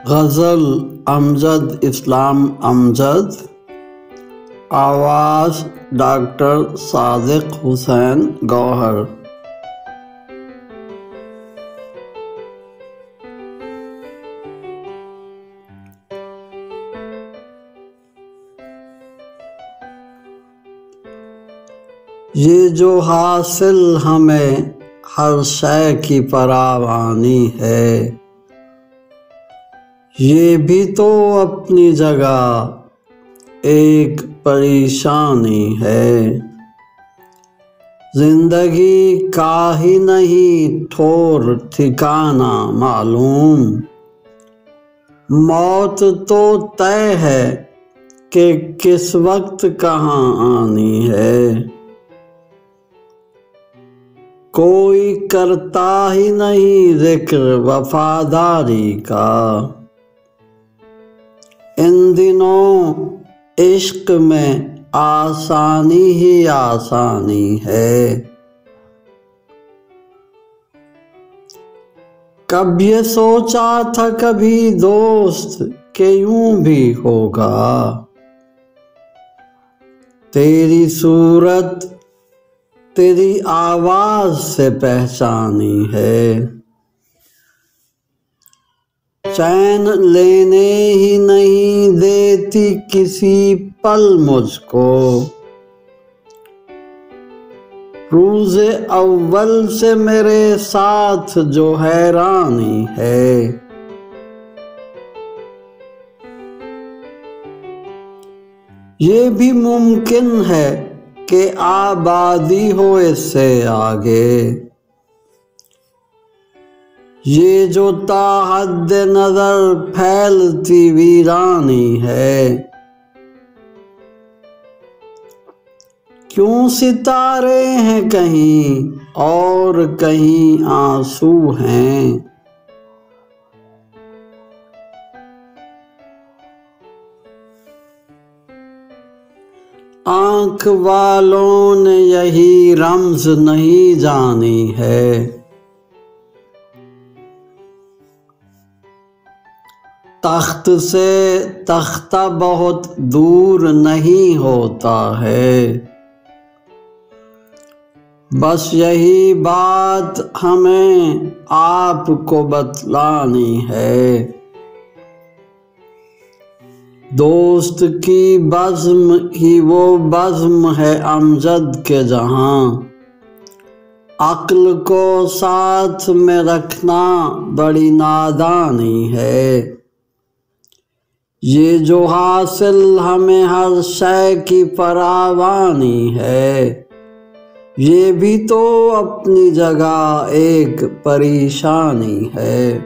غزل امجد اسلام امجد، آواز ڈاکٹر صادق حسین گوہر۔ یہ جو حاصل ہمیں ہر شے کی فراوانی ہے، یہ بھی تو اپنی جگہ ایک پریشانی ہے۔ زندگی کا ہی نہیں ٹھور ٹھکانہ معلوم، موت تو طے ہے کہ کس وقت کہاں آنی ہے۔ کوئی کرتا ہی نہیں ذکر وفاداری کا، ان دنوں عشق میں آسانی ہی آسانی ہے۔ کب یہ سوچا تھا کبھی دوست کہ یوں بھی ہوگا، تیری صورت تیری آواز سے پہچانی ہے۔ چین لینے ہی نہیں دیتی کسی پل مجھ کو، روز اول سے میرے ساتھ جو حیرانی ہے۔ یہ بھی ممکن ہے کہ آبادی ہو اس سے آگے، یہ جو تا حد نظر پھیلتی ویرانی ہے۔ کیوں ستارے ہیں کہیں اور کہیں آنسو ہیں، آنکھ والوں نے یہی رمز نہیں جانی ہے۔ تخت سے تختہ بہت دور نہیں ہوتا ہے، بس یہی بات ہمیں آپ کو بتلانی ہے۔ دوست کی بزم ہی وہ بزم ہے امجد کے جہاں، عقل کو ساتھ میں رکھنا بڑی نادانی ہے۔ یہ جو حاصل ہمیں ہر شے کی فراوانی ہے، یہ بھی تو اپنی جگہ ایک پریشانی ہے۔